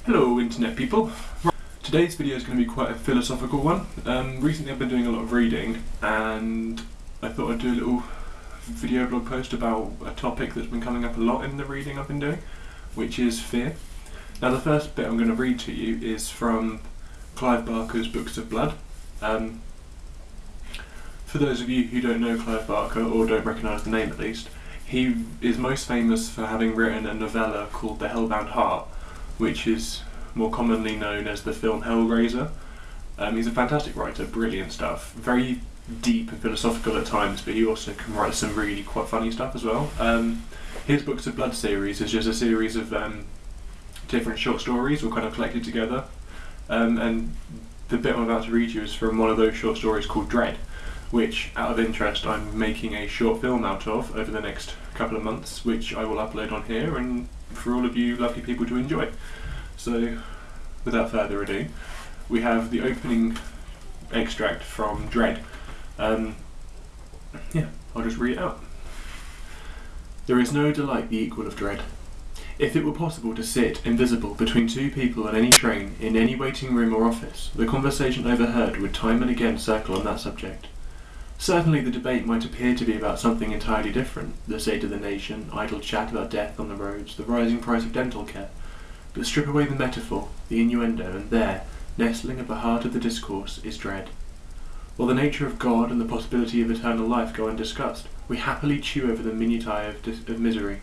Hello internet people. Today's video is going to be quite a philosophical one. Recently I've been doing a lot of reading and I thought I'd do a little video blog post about a topic that's been coming up a lot in the reading I've been doing, which is fear. Now the first bit I'm going to read to you is from Clive Barker's Books of Blood. For those of you who don't know Clive Barker, or don't recognise the name at least, he is most famous for having written a novella called The Hellbound Heart, which is more commonly known as the film Hellraiser. He's a fantastic writer, brilliant stuff, very deep and philosophical at times, but he also can write some really quite funny stuff as well. His Books of Blood series is just a series of different short stories all kind of collected together, and the bit I'm about to read you is from one of those short stories called Dread, which, out of interest, I'm making a short film out of over the next couple of months, which I will upload on here and for all of you lovely people to enjoy. So, without further ado, we have the opening extract from Dread. I'll just read it out. There is no delight the equal of dread. If it were possible to sit invisible between two people on any train, in any waiting room or office, the conversation overheard would time and again circle on that subject. Certainly the debate might appear to be about something entirely different, the state of the nation, idle chat about death on the roads, the rising price of dental care. But strip away the metaphor, the innuendo, and there, nestling at the heart of the discourse, is dread. While the nature of God and the possibility of eternal life go undiscussed, we happily chew over the minutiae of misery.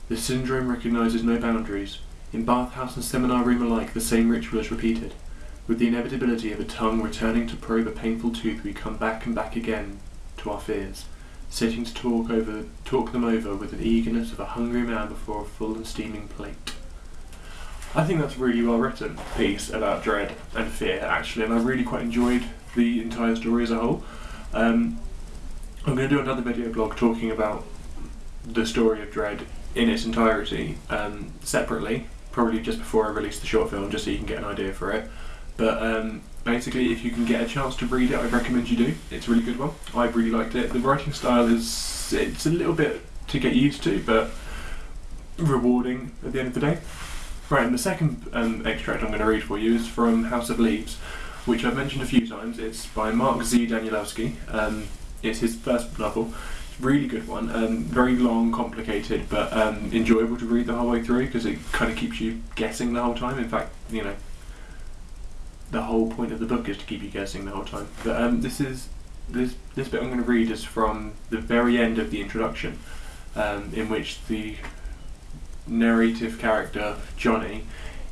The syndrome recognises no boundaries. In bathhouse and seminar room alike, the same ritual is repeated. With the inevitability of a tongue returning to probe a painful tooth, we come back and back again to our fears, sitting to talk them over with the eagerness of a hungry man before a full and steaming plate. I think that's a really well written piece about dread and fear, actually, and I really quite enjoyed the entire story as a whole. I'm going to do another video blog talking about the story of Dread in its entirety, separately, probably just before I release the short film, just so you can get an idea for it. But basically, if you can get a chance to read it, I recommend you do. It's a really good one. I really liked it. The writing style it's a little bit to get used to, but rewarding at the end of the day. Right, and the second extract I'm going to read for you is from House of Leaves, which I've mentioned a few times. It's by Mark Z. Danielewski. It's his first novel. Really good one. Very long, complicated, but enjoyable to read the whole way through because it kind of keeps you guessing the whole time. In fact, the whole point of the book is to keep you guessing the whole time. But this bit I'm going to read is from the very end of the introduction, in which the narrative character Johnny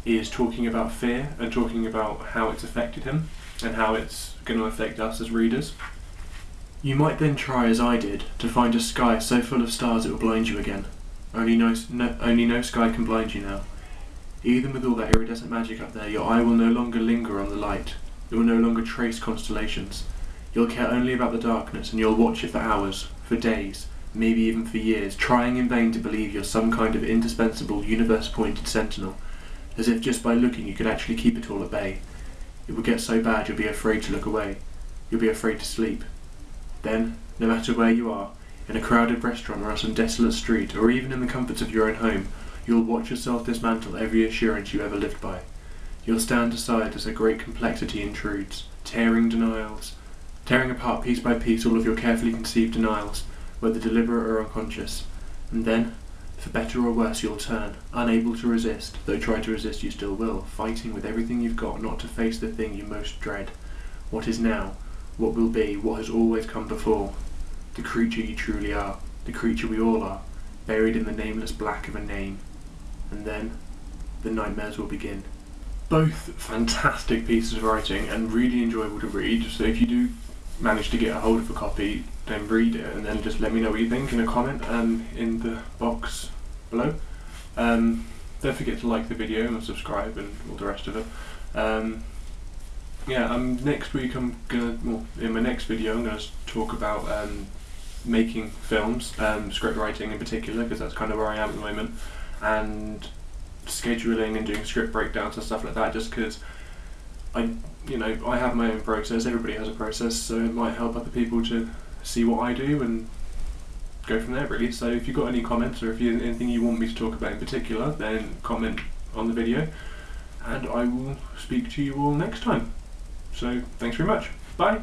is talking about fear and talking about how it's affected him and how it's going to affect us as readers. You might then try, as I did, to find a sky so full of stars it will blind you again. Only no sky can blind you now. Even with all that iridescent magic up there, your eye will no longer linger on the light. It will no longer trace constellations. You'll care only about the darkness, and you'll watch it for hours, for days, maybe even for years, trying in vain to believe you're some kind of indispensable, universe-appointed sentinel, as if just by looking you could actually keep it all at bay. It will get so bad you'll be afraid to look away. You'll be afraid to sleep. Then, no matter where you are, in a crowded restaurant or on some desolate street, or even in the comforts of your own home, you'll watch yourself dismantle every assurance you ever lived by. You'll stand aside as a great complexity intrudes, tearing apart piece by piece all of your carefully conceived denials, whether deliberate or unconscious. And then, for better or worse, you'll turn, unable to resist, though try to resist you still will, fighting with everything you've got not to face the thing you most dread. What is now, what will be, what has always come before. The creature you truly are, the creature we all are, buried in the nameless black of a name. And then, the nightmares will begin. Both fantastic pieces of writing and really enjoyable to read, so if you do manage to get a hold of a copy, then read it and then just let me know what you think in a comment in the box below. Don't forget to like the video and subscribe and all the rest of it. Next week in my next video I'm going to talk about making films, script writing in particular, because that's kind of where I am at the moment, and scheduling and doing script breakdowns and stuff like that, just because I have my own process, everybody has a process, so it might help other people to see what I do and go from there really. So if you've got any comments or if you anything you want me to talk about in particular, then comment on the video. and I will speak to you all next time. So thanks very much. Bye.